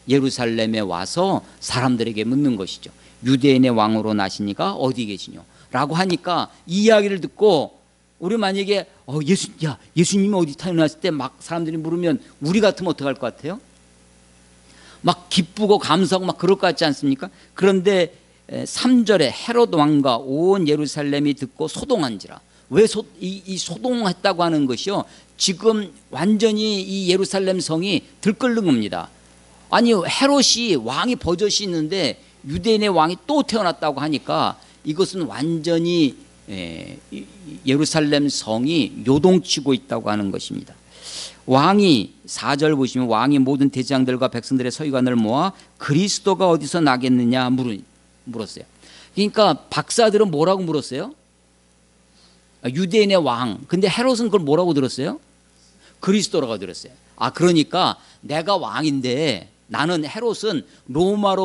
예루살렘에 와서 사람들에게 묻는 것이죠. 유대인의 왕으로 나시니가 어디 계시뇨? 라고 하니까 이 이야기를 듣고 우리 만약에 예수님이 어디 태어났을 때 막 사람들이 물으면 우리 같으면 어떡할 것 같아요? 막 기쁘고 감사하고 막 그럴 것 같지 않습니까? 그런데 3절에 헤롯 왕과 온 예루살렘이 듣고 소동한지라. 왜 이 소동했다고 하는 것이요, 지금 완전히 이 예루살렘 성이 들끓는 겁니다. 아니, 헤롯이 왕이 버젓이 있는데 유대인의 왕이 또 태어났다고 하니까 이것은 완전히 예루살렘 성이 요동치고 있다고 하는 것입니다. 왕이 4절 보시면 왕이 모든 대장들과 백성들의 서기관을 모아 그리스도가 어디서 나겠느냐 물었어요. 그러니까 박사들은 뭐라고 물었어요? 유대인의 왕. 근데 헤롯은 그걸 뭐라고 들었어요? 그리스도라고 들었어요. 그러니까 내가 왕인데 나는 헤롯은 로마의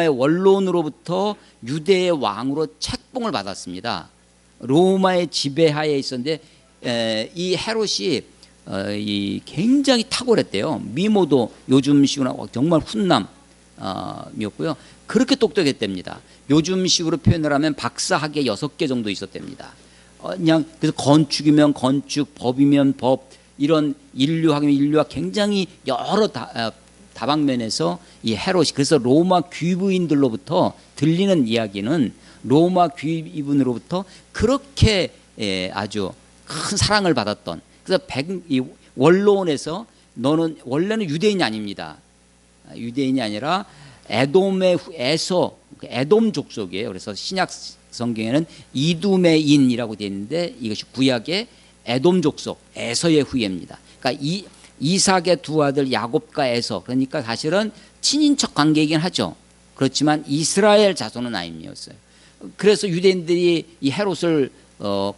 원론으로부터 유대의 왕으로 책봉을 받았습니다. 로마의 지배하에 있었는데 이 헤롯이 굉장히 탁월했대요. 미모도 요즘식으로 정말 훈남이었고요. 그렇게 똑똑했답니다. 요즘식으로 표현을 하면 박사 학위 6개 정도 있었답니다. 그냥 그래서 건축이면 건축, 법이면 법, 이런 인류학이면 인류학, 굉장히 여러 다방면에서 이 헤롯이, 그래서 로마 귀부인들로부터 들리는 이야기는 로마 귀부인으로부터 그렇게 아주 큰 사랑을 받았던, 그래서 이 원로원에서 너는 원래는 유대인이 아닙니다. 유대인이 아니라 에돔 족속이에요. 그래서 신약 성경에는 이두메인이라고 되어 있는데 이것이 구약의 에돔 족속, 에서의 후예입니다. 그러니까 이삭의 두 아들 야곱과 에서, 그러니까 사실은 친인척 관계이긴 하죠. 그렇지만 이스라엘 자손은 아니었어요. 그래서 유대인들이 이 헤롯을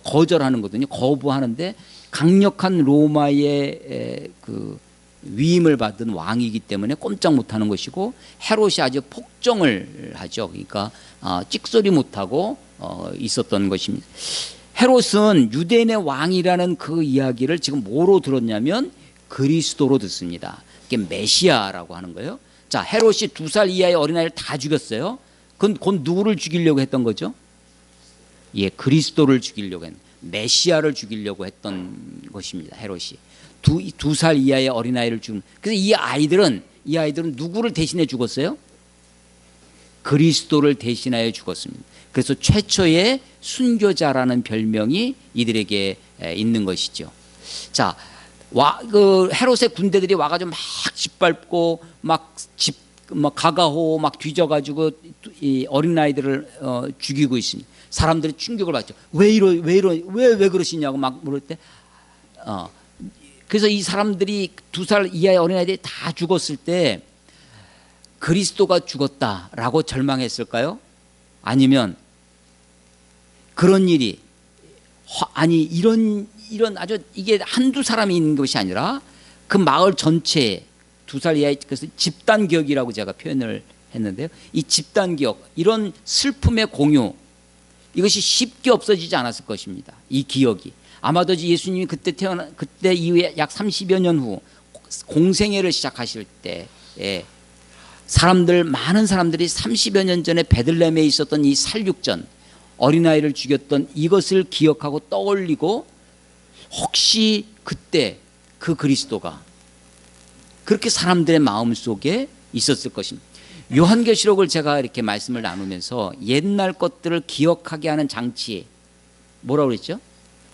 거절하는 거거든요. 거부하는데 강력한 로마의 그 위임을 받은 왕이기 때문에 꼼짝 못하는 것이고, 헤롯이 아주 폭정을 하죠. 그러니까 찍소리 못하고 있었던 것입니다. 헤롯은 유대인의 왕이라는 그 이야기를 지금 뭐로 들었냐면 그리스도로 듣습니다. 이게 메시아라고 하는 거예요. 자, 헤롯이 2살 이하의 어린아이를 다 죽였어요. 그건 곧 누구를 죽이려고 했던 거죠? 그리스도를 죽이려고 했던, 메시아를 죽이려고 했던 것입니다. 헤롯이 2살 이하의 어린아이를 죽은. 그래서 이 아이들은 누구를 대신해 죽었어요? 그리스도를 대신하여 죽었습니다. 그래서 최초의 순교자라는 별명이 이들에게 있는 것이죠. 자, 헤롯의 군대들이 와가지고 막 짓밟고 막 가가호 막 뒤져가지고 이 어린아이들을 죽이고 있습니다. 사람들이 충격을 받죠. 왜 그러시냐고 막 물을 때, 그래서 이 사람들이 2살 이하의 어린아이들이 다 죽었을 때 그리스도가 죽었다라고 절망했을까요? 아니면 그런 일이, 이런 아주 이게 한두 사람이 있는 것이 아니라 그 마을 전체에 2살 이하의, 그래서 집단기억이라고 제가 표현을 했는데요. 이 집단기억, 이런 슬픔의 공유, 이것이 쉽게 없어지지 않았을 것입니다. 이 기억이. 아마도 예수님이 그때 이후에 약 30여 년 후 공생애를 시작하실 때에 많은 사람들이 30여 년 전에 베들레헴에 있었던 이 살육전, 어린아이를 죽였던 이것을 기억하고 떠올리고, 혹시 그때 그 그리스도가 그렇게 사람들의 마음속에 있었을 것입니다. 요한계시록을 제가 이렇게 말씀을 나누면서 옛날 것들을 기억하게 하는 장치, 뭐라고 그랬죠?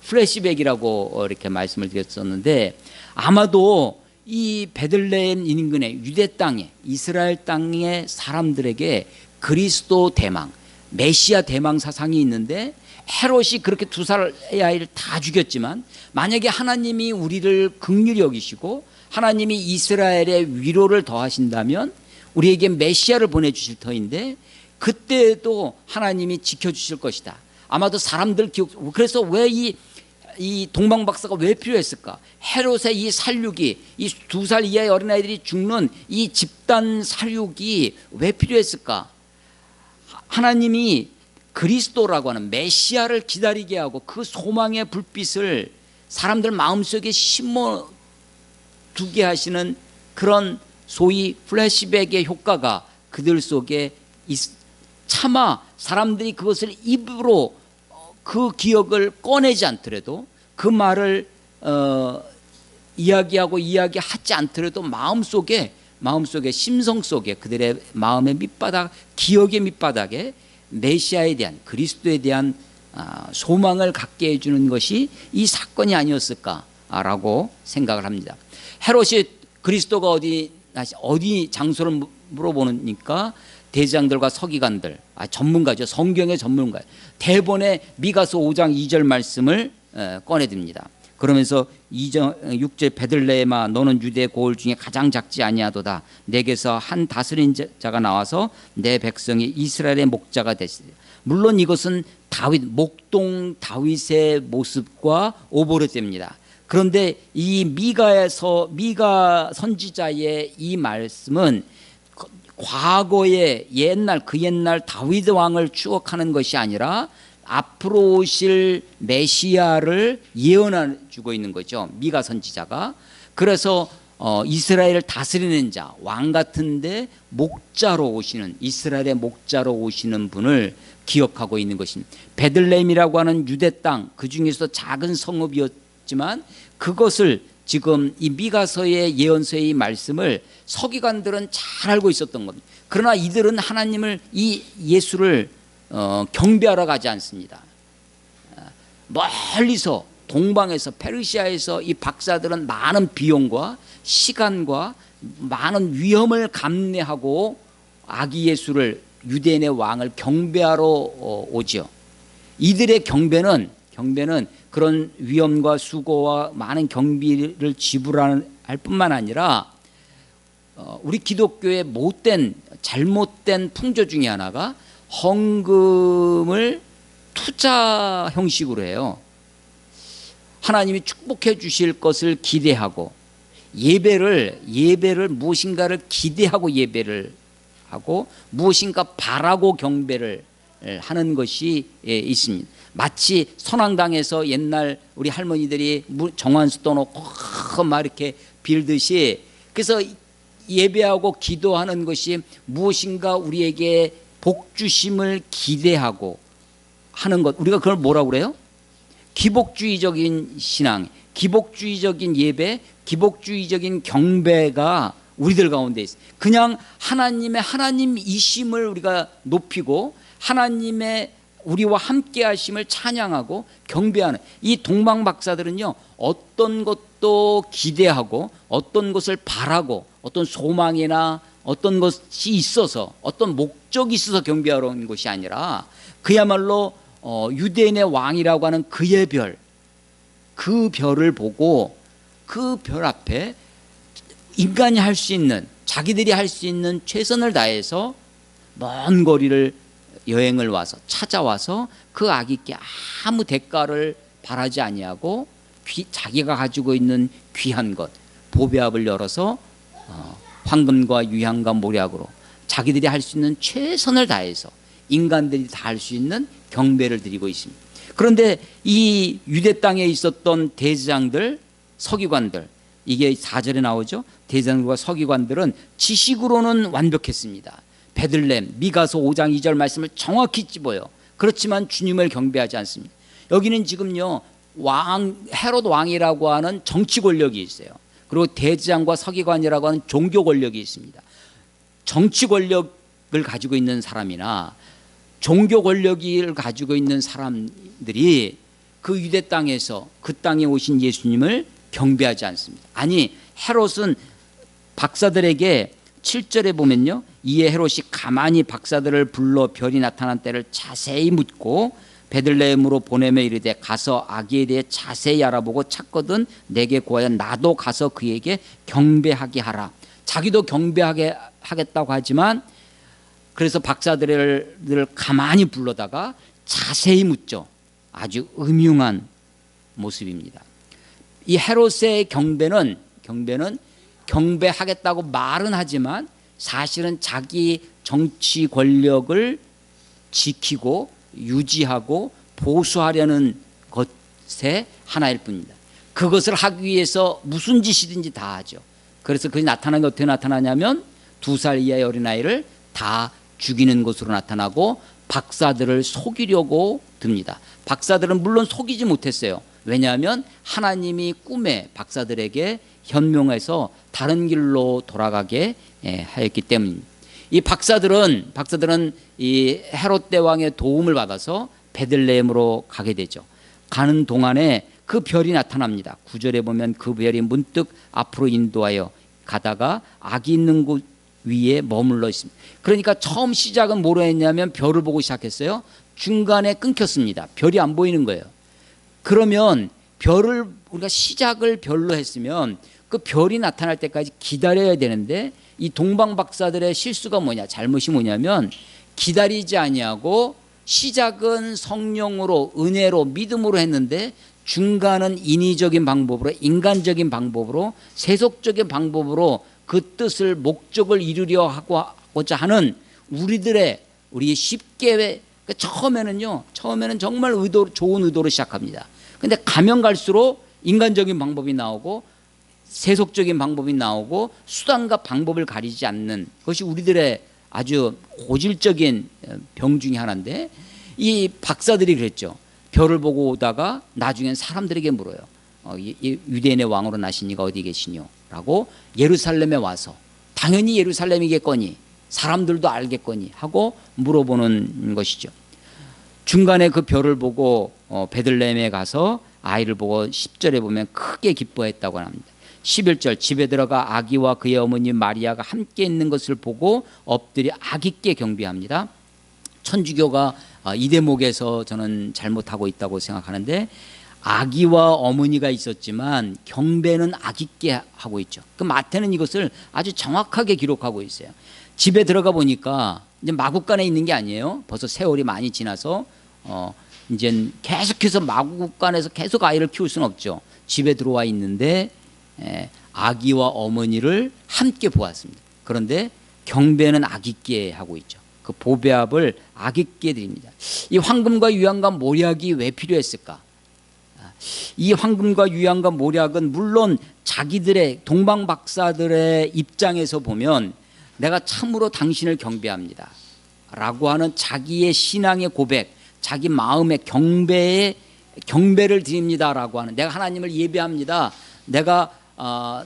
플래시백이라고 이렇게 말씀을 드렸었는데, 아마도 이 베들레헴 인근의 유대 땅에, 이스라엘 땅의 사람들에게 그리스도 대망, 메시아 대망 사상이 있는데, 헤롯이 그렇게 2살의 아이를 다 죽였지만 만약에 하나님이 우리를 긍휼히 여기시고 하나님이 이스라엘의 위로를 더하신다면 우리에게 메시아를 보내주실 터인데, 그때도 하나님이 지켜주실 것이다. 아마도 사람들 기억, 그래서 왜 이 동방박사가 왜 필요했을까? 헤롯의 이 살육이, 이 2살 이하의 어린아이들이 죽는 이 집단 살육이 왜 필요했을까? 하나님이 그리스도라고 하는 메시아를 기다리게 하고 그 소망의 불빛을 사람들 마음속에 심어두게 하시는 그런 소위 플래시백의 효과가 그들 속에 차마 사람들이 그것을 입으로 그 기억을 꺼내지 않더라도 그 말을 이야기하고 이야기하지 않더라도 마음속에 심성 속에 그들의 마음의 밑바닥, 기억의 밑바닥에 메시아에 대한, 그리스도에 대한 소망을 갖게 해주는 것이 이 사건이 아니었을까라고 생각을 합니다. 헤롯이 그리스도가 어디 장소를 물어보니까 대장들과 서기관들, 전문가죠. 성경의 전문가, 대본에 미가서 5장 2절 말씀을 꺼내듭니다. 그러면서 6절 베들레헴아 너는 유대 고을 중에 가장 작지 아니하도다. 내게서 한 다스린 자가 나와서 내 백성이 이스라엘의 목자가 되시리라. 물론 이것은 목동 다윗의 모습과 오버랩됩니다. 그런데 이 미가 선지자의 이 말씀은 과거의 그 옛날 다윗 왕을 추억하는 것이 아니라 앞으로 오실 메시아를 예언해 주고 있는 거죠. 미가 선지자가. 그래서 이스라엘을 다스리는 자, 왕 같은데 목자로 오시는, 이스라엘의 목자로 오시는 분을 기억하고 있는 것입니다. 베들레헴이라고 하는 유대 땅, 그 중에서도 작은 성읍이었지만 그것을 지금 이 미가서의 예언서의 말씀을 서기관들은 잘 알고 있었던 겁니다. 그러나 이들은 하나님을, 이 예수를 경배하러 가지 않습니다. 멀리서 동방에서, 페르시아에서 이 박사들은 많은 비용과 시간과 많은 위험을 감내하고 아기 예수를, 유대인의 왕을 경배하러 오죠. 이들의 경배는 그런 위험과 수고와 많은 경비를 지불할 뿐만 아니라 우리 기독교의 잘못된 풍조 중에 하나가 헌금을 투자 형식으로 해요. 하나님이 축복해 주실 것을 기대하고 예배를 무엇인가를 기대하고 예배를 하고 무엇인가 바라고 경배를 하는 것이 있습니다. 마치 선왕당에서 옛날 우리 할머니들이 정환수 떠놓고 막 이렇게 빌듯이, 그래서 예배하고 기도하는 것이 무엇인가 우리에게 복 주심을 기대하고 하는 것, 우리가 그걸 뭐라고 그래요? 기복주의적인 신앙, 기복주의적인 예배, 기복주의적인 경배가 우리들 가운데 있어요. 그냥 하나님이심을 우리가 높이고 하나님의 우리와 함께 하심을 찬양하고 경배하는 이 동방 박사들은요, 어떤 것도 기대하고 어떤 것을 바라고 어떤 소망이나 어떤 것이 있어서, 어떤 목적이 있어서 경배하러 온 것이 아니라 그야말로 유대인의 왕이라고 하는 그의 별, 그 별을 보고 그 별 앞에 인간이 할 수 있는, 자기들이 할 수 있는 최선을 다해서 먼 거리를 여행을 와서 찾아와서 그 아기께 아무 대가를 바라지 아니하고 자기가 가지고 있는 귀한 것, 보배압을 열어서 황금과 유향과 모략으로 자기들이 할 수 있는 최선을 다해서 인간들이 다 할 수 있는 경배를 드리고 있습니다. 그런데 이 유대 땅에 있었던 대제사장들, 서기관들, 이게 4절에 나오죠. 대제사장들과 서기관들은 지식으로는 완벽했습니다. 베들레헴, 미가서 5장 2절 말씀을 정확히 찝어요. 그렇지만 주님을 경배하지 않습니다. 여기는 지금요, 헤롯 왕이라고 하는 정치 권력이 있어요. 그리고 대제사장과 서기관이라고 하는 종교 권력이 있습니다. 정치 권력을 가지고 있는 사람이나 종교 권력을 가지고 있는 사람들이 그 유대 땅에서 그 땅에 오신 예수님을 경배하지 않습니다. 아니, 헤롯은 박사들에게 7절에 보면요, 이에 헤롯이 가만히 박사들을 불러 별이 나타난 때를 자세히 묻고 베들레헴으로 보내며 이르되 가서 아기에 대해 자세히 알아보고 찾거든 내게 구하여 나도 가서 그에게 경배하게 하라. 자기도 경배하게 하겠다고 하지만, 그래서 박사들을 가만히 불러다가 자세히 묻죠. 아주 음흉한 모습입니다. 이 헤롯의 경배는 경배하겠다고 말은 하지만 사실은 자기 정치 권력을 지키고 유지하고 보수하려는 것의 하나일 뿐입니다. 그것을 하기 위해서 무슨 짓이든지 다 하죠. 그래서 그게 나타나는 게 어떻게 나타나냐면 2살 이하의 어린아이를 다 죽이는 것으로 나타나고 박사들을 속이려고 듭니다. 박사들은 물론 속이지 못했어요. 왜냐하면 하나님이 꿈에 박사들에게 현명해서 다른 길로 돌아가게 하였기 때문입니다. 이 박사들은 이 헤롯 대왕의 도움을 받아서 베들레헴으로 가게 되죠. 가는 동안에 그 별이 나타납니다. 9절에 보면 그 별이 문득 앞으로 인도하여 가다가 아기 있는 곳 위에 머물러 있습니다. 그러니까 처음 시작은 뭐로 했냐면 별을 보고 시작했어요. 중간에 끊겼습니다. 별이 안 보이는 거예요. 그러면 별을 우리가 시작을 별로 했으면 그 별이 나타날 때까지 기다려야 되는데 이 동방 박사들의 실수가 뭐냐, 잘못이 뭐냐면 기다리지 아니하고 시작은 성령으로, 은혜로, 믿음으로 했는데 중간은 인위적인 방법으로, 인간적인 방법으로, 세속적인 방법으로 그 뜻을, 목적을 이루려 하고자 하는 우리 쉽게, 처음에는 정말 좋은 의도로 시작합니다. 근데 가면 갈수록 인간적인 방법이 나오고 세속적인 방법이 나오고 수단과 방법을 가리지 않는 것이 우리들의 아주 고질적인 병 중에 하나인데, 이 박사들이 그랬죠. 별을 보고 오다가 나중엔 사람들에게 물어요. 유대인의 왕으로 나신 이가 어디 계시뇨? 라고 예루살렘에 와서, 당연히 예루살렘이겠거니 사람들도 알겠거니 하고 물어보는 것이죠. 중간에 그 별을 보고 베들레헴에 가서 아이를 보고 10절에 보면 크게 기뻐했다고 합니다. 11절, 집에 들어가 아기와 그의 어머니 마리아가 함께 있는 것을 보고 엎드려 아기께 경배합니다. 천주교가 이 대목에서 저는 잘못하고 있다고 생각하는데, 아기와 어머니가 있었지만 경배는 아기께 하고 있죠. 그 마태는 이것을 아주 정확하게 기록하고 있어요. 집에 들어가 보니까 이제 마구간에 있는 게 아니에요. 벌써 세월이 많이 지나서 이제 계속해서 마구간에서 계속 아이를 키울 수는 없죠. 집에 들어와 있는데 아기와 어머니를 함께 보았습니다. 그런데 경배는 아기께 하고 있죠. 그 보배압을 아기께 드립니다. 이 황금과 유향과 모략이 왜 필요했을까? 이 황금과 유향과 모략은 물론 자기들의 동방 박사들의 입장에서 보면 내가 참으로 당신을 경배합니다 라고 하는 자기의 신앙의 고백, 자기 마음의 경배를 드립니다 라고 하는, 내가 하나님을 예배합니다, 내가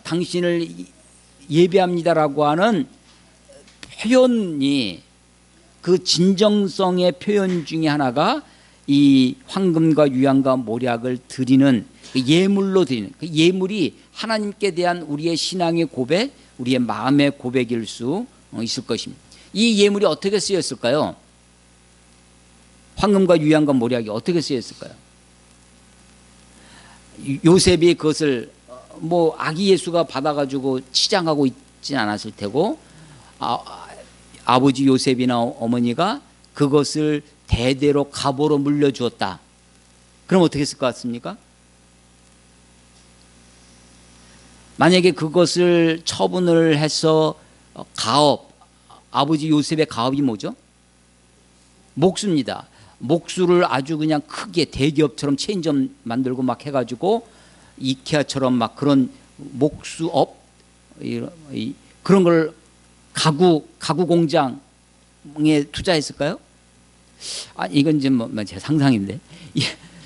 당신을 예배합니다 라고 하는 표현이, 그 진정성의 표현 중에 하나가 이 황금과 유향과 모략을 드리는 예물로 드리는, 그 예물이 하나님께 대한 우리의 신앙의 고백, 우리의 마음의 고백일 수 있을 것입니다. 이 예물이 어떻게 쓰였을까요? 황금과 유향과 모략이 어떻게 쓰였을까요? 요셉이 그것을 아기 예수가 받아가지고 치장하고 있진 않았을 테고, 아버지 요셉이나 어머니가 그것을 대대로 갑오로 물려주었다. 그럼 어떻게 했을 것 같습니까? 만약에 그것을 처분을 해서 가업, 아버지 요셉의 가업이 뭐죠? 목수입니다. 목수를 아주 그냥 크게 대기업처럼 체인점 만들고 막 해가지고 이케아처럼 막 그런 목수업, 그런 걸 가구 공장에 투자했을까요? 이건 좀 제 상상인데.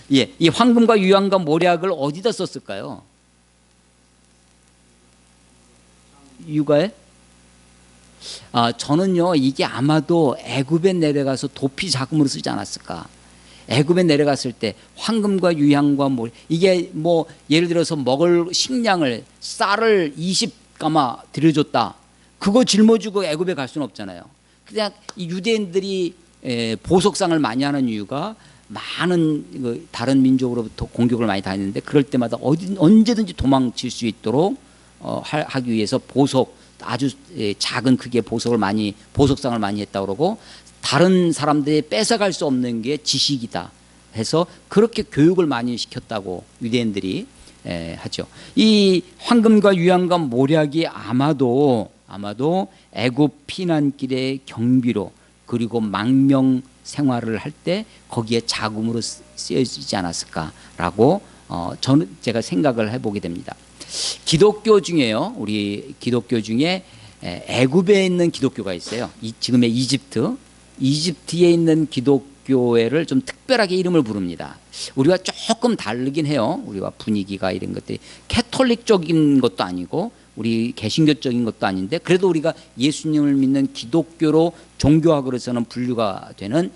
이 황금과 유향과 모략을 어디다 썼을까요? 육아에? 저는요, 이게 아마도 애굽에 내려가서 도피 자금으로 쓰지 않았을까. 애굽에 내려갔을 때 황금과 유향과 모략, 이게 예를 들어서 먹을 식량을, 쌀을 20가마 들여줬다, 그거 짊어지고 애굽에 갈 수는 없잖아요. 그냥 이 유대인들이 보석상을 많이 하는 이유가, 많은 다른 민족으로부터 공격을 많이 당했는데 그럴 때마다 언제든지 도망칠 수 있도록 하기 위해서 아주 작은 크기의 보석상을 많이 했다고 그러고, 다른 사람들이 뺏어갈 수 없는 게 지식이다 해서 그렇게 교육을 많이 시켰다고 유대인들이 하죠. 이 황금과 유향과 모략이 아마도 애굽 피난길의 경비로, 그리고 망명 생활을 할 때 거기에 자금으로 쓰여지지 않았을까라고 제가 생각을 해보게 됩니다. 기독교 중에요. 우리 기독교 중에 애굽에 있는 기독교가 있어요. 지금의 이집트에 있는 기독교회를 좀 특별하게 이름을 부릅니다. 우리와 조금 다르긴 해요. 우리와 분위기가 이런 것들이 캐톨릭적인 것도 아니고 우리 개신교적인 것도 아닌데 그래도 우리가 예수님을 믿는 기독교로 종교학으로서는 분류가 되는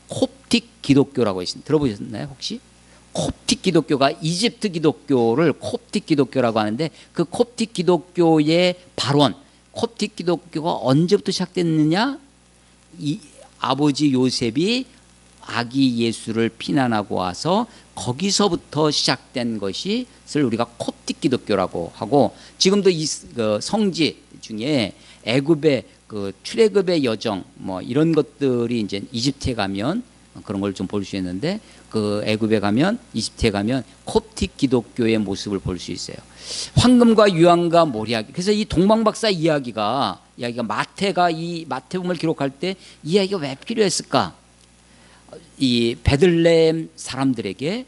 콥틱 기독교라고 있습니다. 들어보셨나요 혹시? 콥틱 기독교가 이집트 기독교를 콥틱 기독교라고 하는데 그 콥틱 기독교의 발원, 콥틱 기독교가 언제부터 시작됐느냐? 이 아버지 요셉이 아기 예수를 피난하고 와서 거기서부터 시작된 것이 우리가 콥틱 기독교라고 하고 지금도 이 성지 중에 애굽의 그 출애굽의 여정 뭐 이런 것들이 이제 이집트에 가면 그런 걸 좀 볼 수 있는데 그 애굽에 가면 이집트에 가면 콥틱 기독교의 모습을 볼 수 있어요. 황금과 유황과 모리아기. 그래서 이 동방박사 이야기가 마태가 이 마태복음을 기록할 때 이야기가 왜 필요했을까? 이 베들레헴 사람들에게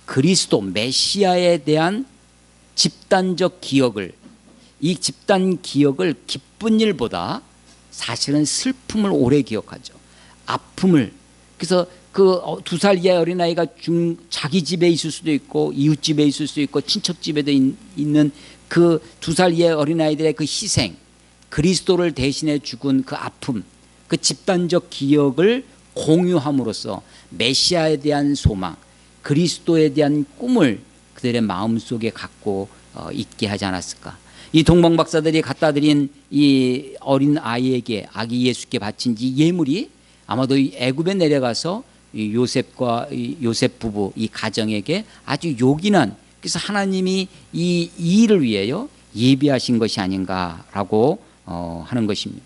그리스도 메시아에 대한 집단적 기억을 이 집단 기억을 기쁜 일보다 사실은 슬픔을 오래 기억하죠. 아픔을. 그래서 그 2살 이하의 어린아이가 자기 집에 있을 수도 있고 이웃집에 있을 수도 있고 친척집에도 있는 그 2살 이하의 어린아이들의 그 희생, 그리스도를 대신해 죽은 그 아픔, 그 집단적 기억을 공유함으로써 메시아에 대한 소망, 그리스도에 대한 꿈을 그들의 마음속에 갖고 있게 하지 않았을까. 이 동방박사들이 갖다 드린 이 어린 아이에게 아기 예수께 바친 이 예물이 아마도 이 애굽에 내려가서 이 요셉 부부 이 가정에게 아주 요긴한, 그래서 하나님이 이 일을 위하여 예비하신 것이 아닌가라고 하는 것입니다.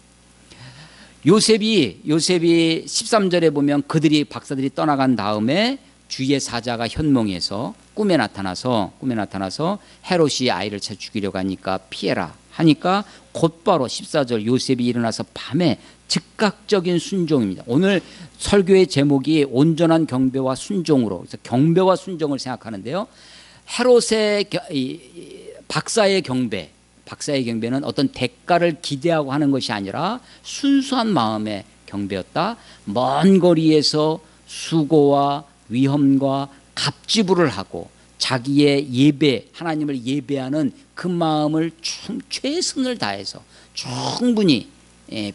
요셉이 13절에 보면 박사들이 떠나간 다음에 주의 사자가 현몽에서 꿈에 나타나서 헤롯이 아이를 쳐 죽이려고 하니까 피해라 하니까 곧바로 14절 요셉이 일어나서 밤에 즉각적인 순종입니다. 오늘 설교의 제목이 온전한 경배와 순종으로, 그래서 경배와 순종을 생각하는데요. 헤롯의 박사의 경배는 어떤 대가를 기대하고 하는 것이 아니라 순수한 마음의 경배였다. 먼 거리에서 수고와 위험과 갑지부를 하고 자기의 예배, 하나님을 예배하는 그 마음을 최선을 다해서 충분히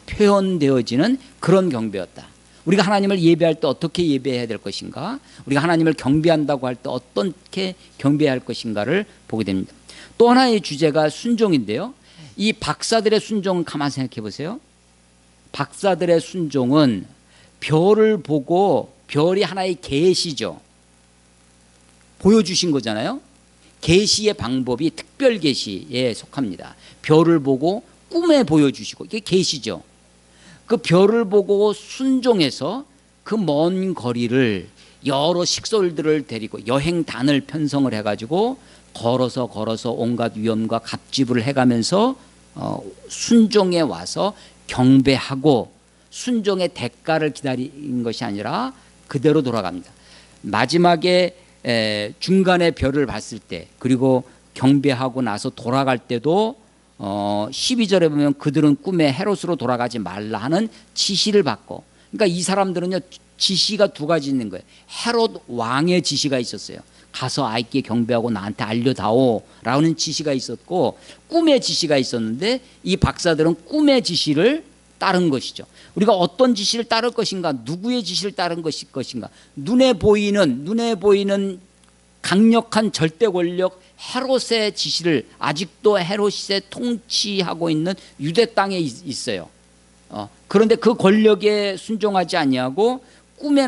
표현되어지는 그런 경배였다. 우리가 하나님을 예배할 때 어떻게 예배해야 될 것인가, 우리가 하나님을 경배한다고 할 때 어떻게 경배해야 할 것인가를 보게 됩니다. 또 하나의 주제가 순종인데요. 이 박사들의 순종은 가만히 생각해 보세요. 박사들의 순종은 별을 보고, 별이 하나의 계시죠. 보여주신 거잖아요. 계시의 방법이 특별 계시에 속합니다. 별을 보고 꿈에 보여주시고, 이게 계시죠. 그 별을 보고 순종해서 그 먼 거리를 여러 식솔들을 데리고 여행단을 편성을 해가지고 걸어서 온갖 위험과 갑집을 해가면서 순종에 와서 경배하고, 순종의 대가를 기다린 것이 아니라 그대로 돌아갑니다. 마지막에 중간에 별을 봤을 때, 그리고 경배하고 나서 돌아갈 때도 12절에 보면 그들은 꿈에 헤롯으로 돌아가지 말라 하는 지시를 받고, 그러니까 이 사람들은요 지시가 두 가지 있는 거예요. 헤롯 왕의 지시가 있었어요. 가서 아이께 경배하고 나한테 알려다오 라는 지시가 있었고, 꿈의 지시가 있었는데 이 박사들은 꿈의 지시를 따른 것이죠. 우리가 어떤 지시를 따를 것인가, 누구의 지시를 따른 것인가, 눈에 보이는 강력한 절대 권력 헤롯의 지시를, 아직도 헤롯의 통치하고 있는 유대 땅에 있어요. 그런데 그 권력에 순종하지 아니하고 꿈에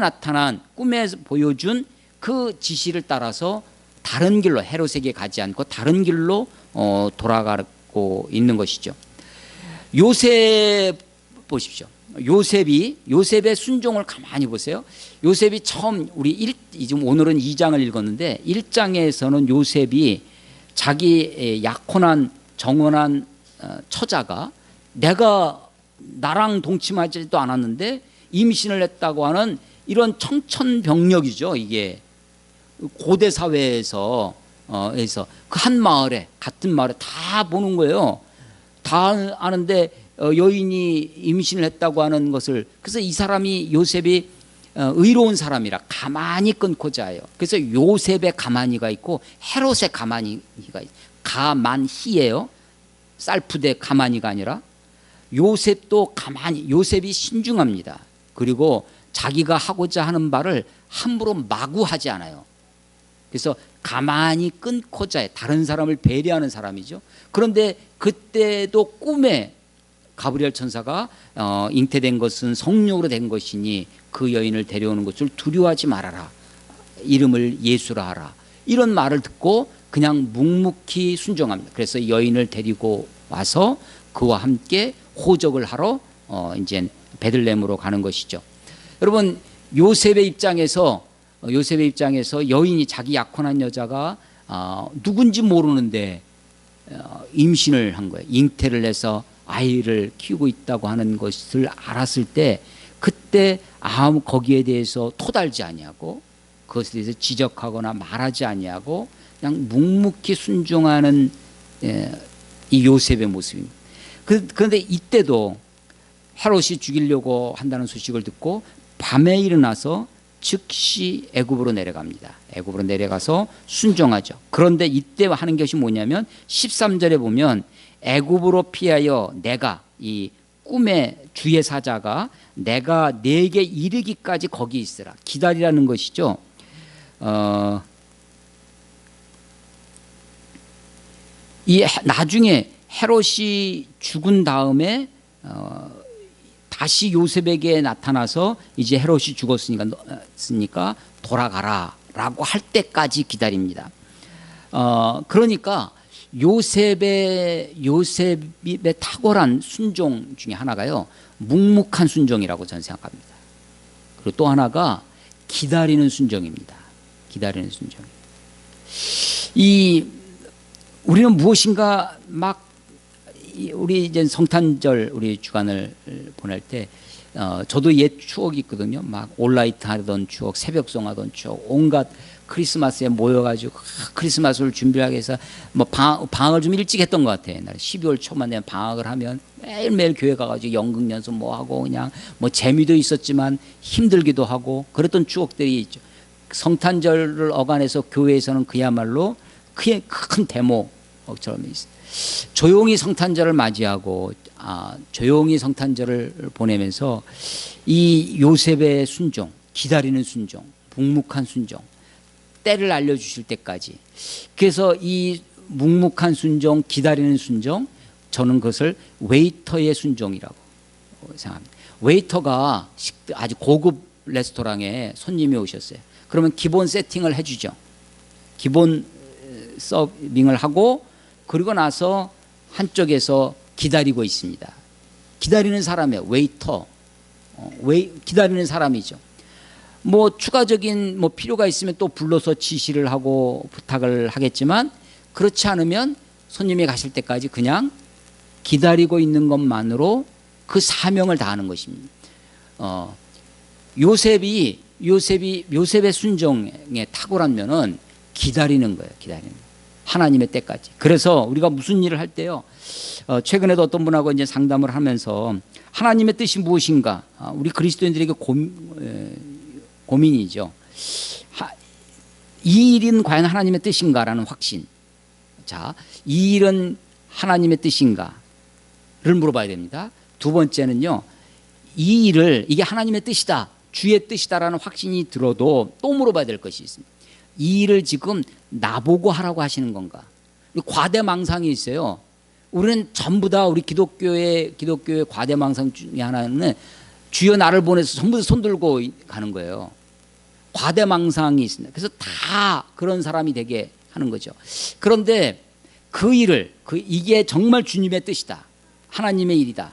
보여준 그 지시를 따라서 다른 길로, 헤롯에게 가지 않고 다른 길로 돌아가고 있는 것이죠. 요셉 보십시오. 요셉의 순종을 가만히 보세요. 요셉이 처음 지금 오늘은 2장을 읽었는데 1장에서는 요셉이 자기 약혼한 정혼한 처자가 나랑 동침하지도 않았는데 임신을 했다고 하는 이런 청천벽력이죠. 이게 고대 사회에서 에서 그 한 마을에 같은 마을에 다 보는 거예요. 다 아는데 여인이 임신을 했다고 하는 것을, 그래서 이 사람이 요셉이 의로운 사람이라 가만히 끊고자 해요. 그래서 요셉의 가만히가 있고 헤롯의 가만히가 있어요. 가만히예요. 쌀푸대 가만히가 아니라. 요셉도 가만히, 요셉이 신중합니다. 그리고 자기가 하고자 하는 바를 함부로 마구 하지 않아요. 그래서 가만히 끊고자 해. 다른 사람을 배려하는 사람이죠. 그런데 그때도 꿈에 가브리엘 천사가 잉태된 것은 성령으로 된 것이니 그 여인을 데려오는 것을 두려워하지 말아라. 이름을 예수라 하라. 이런 말을 듣고 그냥 묵묵히 순종합니다. 그래서 여인을 데리고 와서 그와 함께 호적을 하러 이제 베들레헴으로 가는 것이죠. 여러분, 요셉의 입장에서 여인이, 자기 약혼한 여자가 누군지 모르는데 임신을 한 거예요. 잉태를 해서 아이를 키우고 있다고 하는 것을 알았을 때 그때 아무 거기에 대해서 토달지 아니하고 그것에 대해서 지적하거나 말하지 아니하고 그냥 묵묵히 순종하는 이 요셉의 모습입니다. 그런데 이때도 헤롯이 죽이려고 한다는 소식을 듣고 밤에 일어나서 즉시 애굽으로 내려갑니다. 애굽으로 내려가서 순종하죠. 그런데 이때 하는 것이 뭐냐면 13절에 보면 애굽으로 피하여 내가, 이 꿈의 주의 사자가 내가 내게 이르기까지 거기 있으라. 기다리라는 것이죠. 이 나중에 헤롯이 죽은 다음에 다시 요셉에게 나타나서 이제 헤롯이 죽었으니까 돌아가라라고 할 때까지 기다립니다. 그러니까 요셉의 탁월한 순종 중에 하나가요, 묵묵한 순종이라고 저는 생각합니다. 그리고 또 하나가 기다리는 순종입니다. 기다리는 순종. 우리는 무엇인가 막, 우리 이제 성탄절 우리 주간을 보낼 때 저도 옛 추억이 있거든요. 막 온라이트 하던 추억, 새벽송 하던 추억, 온갖 크리스마스에 모여가지고 크리스마스를 준비하기 위해서 뭐 방학을 좀 일찍 했던 것 같아요. 옛날에 12월 초만 되면 방학을 하면 매일매일 교회 가가지고 연극 연습 뭐 하고 그냥 뭐 재미도 있었지만 힘들기도 하고 그랬던 추억들이 있죠. 성탄절을 어간해서 교회에서는 그야말로 큰 대목처럼 있어요. 조용히 성탄절을 맞이하고 조용히 성탄절을 보내면서 이 요셉의 순종, 기다리는 순종, 묵묵한 순종, 때를 알려주실 때까지. 그래서 이 묵묵한 순종, 기다리는 순종, 저는 그것을 웨이터의 순종이라고 생각합니다. 웨이터가 아주 고급 레스토랑에 손님이 오셨어요. 그러면 기본 세팅을 해주죠. 기본 서빙을 하고 그리고 나서 한쪽에서 기다리고 있습니다. 기다리는 사람이에요. 웨이터. 기다리는 사람이죠. 뭐 추가적인 뭐 필요가 있으면 또 불러서 지시를 하고 부탁을 하겠지만 그렇지 않으면 손님이 가실 때까지 그냥 기다리고 있는 것만으로 그 사명을 다하는 것입니다. 요셉의 순종에 탁월한 면은 기다리는 거예요. 기다리는 거예요. 하나님의 때까지. 그래서 우리가 무슨 일을 할 때요, 최근에도 어떤 분하고 이제 상담을 하면서 하나님의 뜻이 무엇인가, 우리 그리스도인들에게 고민이죠. 이 일은 과연 하나님의 뜻인가라는 확신. 자, 이 일은 하나님의 뜻인가를 물어봐야 됩니다. 두 번째는요, 이 일을 이게 하나님의 뜻이다, 주의 뜻이다라는 확신이 들어도 또 물어봐야 될 것이 있습니다. 이 일을 지금 나보고 하라고 하시는 건가? 과대망상이 있어요. 우리는 전부 다 우리 기독교의 과대망상 중에 하나는 주여 나를 보내서 전부 다 손들고 가는 거예요. 과대망상이 있습니다. 그래서 다 그런 사람이 되게 하는 거죠. 그런데 그 일을, 이게 정말 주님의 뜻이다, 하나님의 일이다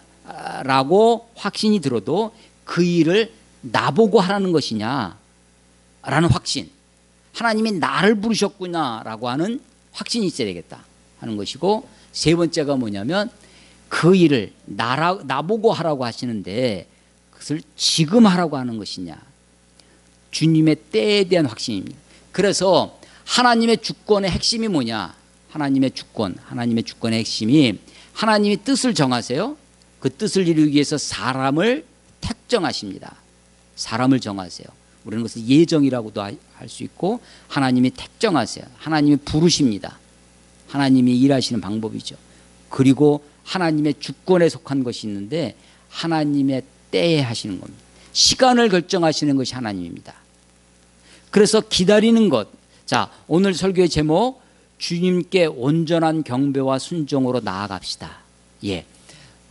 라고 확신이 들어도 그 일을 나보고 하라는 것이냐 라는 확신, 하나님이 나를 부르셨구나 라고 하는 확신이 있어야 되겠다 하는 것이고, 세 번째가 뭐냐면 그 일을 나보고 하라고 하시는데 그것을 지금 하라고 하는 것이냐, 주님의 때에 대한 확신입니다. 그래서 하나님의 주권의 핵심이 뭐냐? 하나님의 주권의 핵심이 하나님이 뜻을 정하세요. 그 뜻을 이루기 위해서 사람을 택정하십니다. 사람을 정하세요. 우리는 그것을 예정이라고도 할 수 있고 하나님이 택정하세요. 하나님이 부르십니다. 하나님이 일하시는 방법이죠. 그리고 하나님의 주권에 속한 것이 있는데 하나님의 때에 하시는 겁니다. 시간을 결정하시는 것이 하나님입니다. 그래서 기다리는 것. 자, 오늘 설교의 제목, 주님께 온전한 경배와 순종으로 나아갑시다. 예,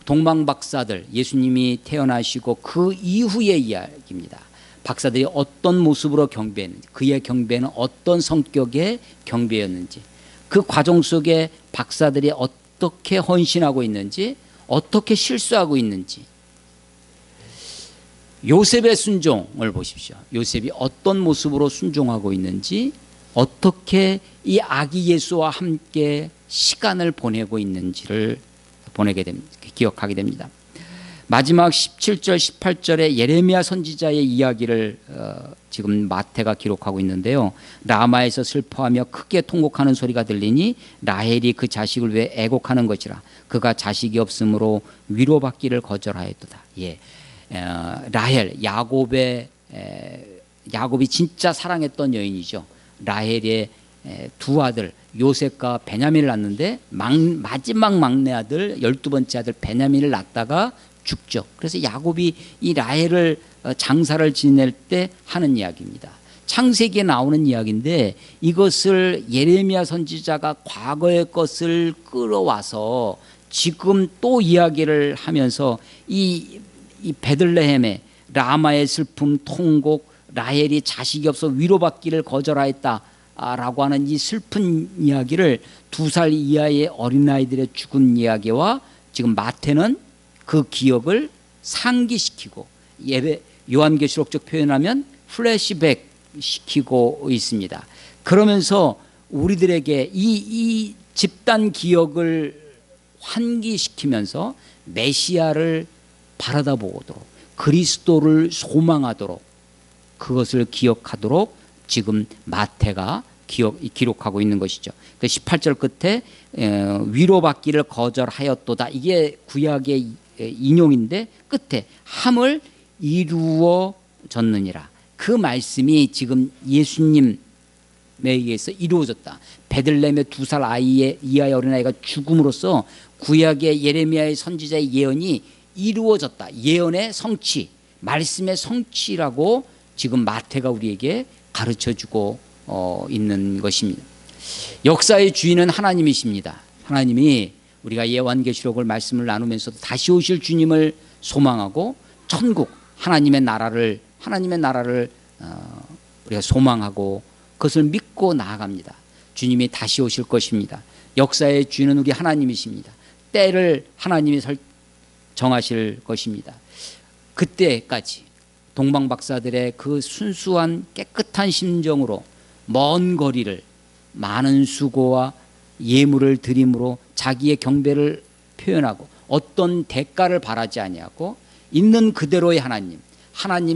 동방박사들, 예수님이 태어나시고 그 이후의 이야기입니다. 박사들이 어떤 모습으로 경배했는지, 그의 경배는 어떤 성격의 경배였는지, 그 과정 속에 박사들이 어떻게 헌신하고 있는지, 어떻게 실수하고 있는지. 요셉의 순종을 보십시오. 요셉이 어떤 모습으로 순종하고 있는지, 어떻게 이 아기 예수와 함께 시간을 보내고 있는지를 기억하게 됩니다. 마지막 17절 18절에 예레미야 선지자의 이야기를 지금 마태가 기록하고 있는데요. 라마에서 슬퍼하며 크게 통곡하는 소리가 들리니 라헬이 그 자식을 위해 애곡하는 것이라. 그가 자식이 없으므로 위로받기를 거절하였도다. 예, 라헬, 야곱이 진짜 사랑했던 여인이죠. 라헬의 두 아들 요셉과 베냐민을 낳는데 마지막 막내 아들 12번째 아들 베냐민을 낳다가 죽죠. 그래서 야곱이 이 라헬을 장사를 지낼 때 하는 이야기입니다. 창세기에 나오는 이야기인데 이것을 예레미야 선지자가 과거의 것을 끌어와서 지금 또 이야기를 하면서 이 베들레헴의 라마의 슬픔, 통곡, 라헬이 자식이 없어 위로받기를 거절하였다라고 하는 이 슬픈 이야기를 2살 이하의 어린아이들의 죽은 이야기와 지금 마태는 그 기억을 상기시키고 요한계시록적 표현하면 플래시백 시키고 있습니다. 그러면서 우리들에게 이 집단 기억을 환기시키면서 메시아를 바라다 보도록, 그리스도를 소망하도록, 그것을 기억하도록 지금 마태가 기록하고 있는 것이죠. 18절 끝에 위로받기를 거절하였도다. 이게 구약의 인용인데 끝에 함을 이루어졌느니라. 그 말씀이 지금 예수님에 의해서 이루어졌다. 베들레헴의 2살 이하의 어린아이가 죽음으로써 구약의 예레미야의 선지자의 예언이 이루어졌다. 예언의 성취, 말씀의 성취라고 지금 마태가 우리에게 가르쳐주고 있는 것입니다. 역사의 주인은 하나님이십니다. 하나님이 우리가 요한계시록을 말씀을 나누면서도 다시 오실 주님을 소망하고 천국 하나님의 나라를 우리가 소망하고 그것을 믿고 나아갑니다. 주님이 다시 오실 것입니다. 역사의 주인은 우리 하나님이십니다. 때를 하나님이 정하실 것입니다. 그때까지 동방박사들의 그 순수한 깨끗한 심정으로 먼 거리를 많은 수고와 예물을 드림으로 자기의 경배를 표현하고 어떤 대가를 바라지 아니하고 있는 그대로의 하나님의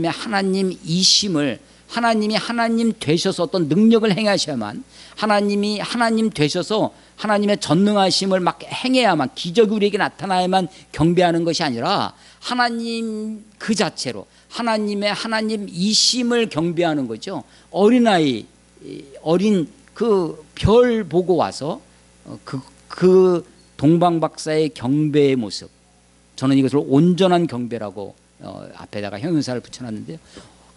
하나님이심을, 하나님이 하나님 되셔서 어떤 능력을 행하셔야만, 하나님이 하나님 되셔서 하나님의 전능하심을 막 행해야만, 기적이 우리에게 나타나야만 경배하는 것이 아니라 하나님 그 자체로 하나님의 하나님이심을 경배하는 거죠. 어린 그 별 보고 와서 그 동방박사의 경배의 모습, 저는 이것을 온전한 경배라고 앞에다가 형용사를 붙여놨는데요.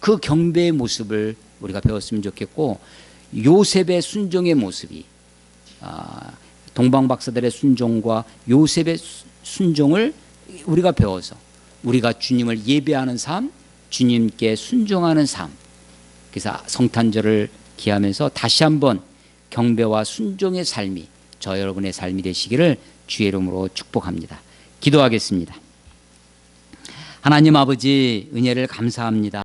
그 경배의 모습을 우리가 배웠으면 좋겠고, 요셉의 순종의 모습이 동방박사들의 순종과 요셉의 순종을 우리가 배워서 우리가 주님을 예배하는 삶, 주님께 순종하는 삶, 그래서 성탄절을 기하면서 다시 한번 경배와 순종의 삶이 저 여러분의 삶이 되시기를 주의 이름으로 축복합니다. 기도하겠습니다. 하나님 아버지, 은혜를 감사합니다.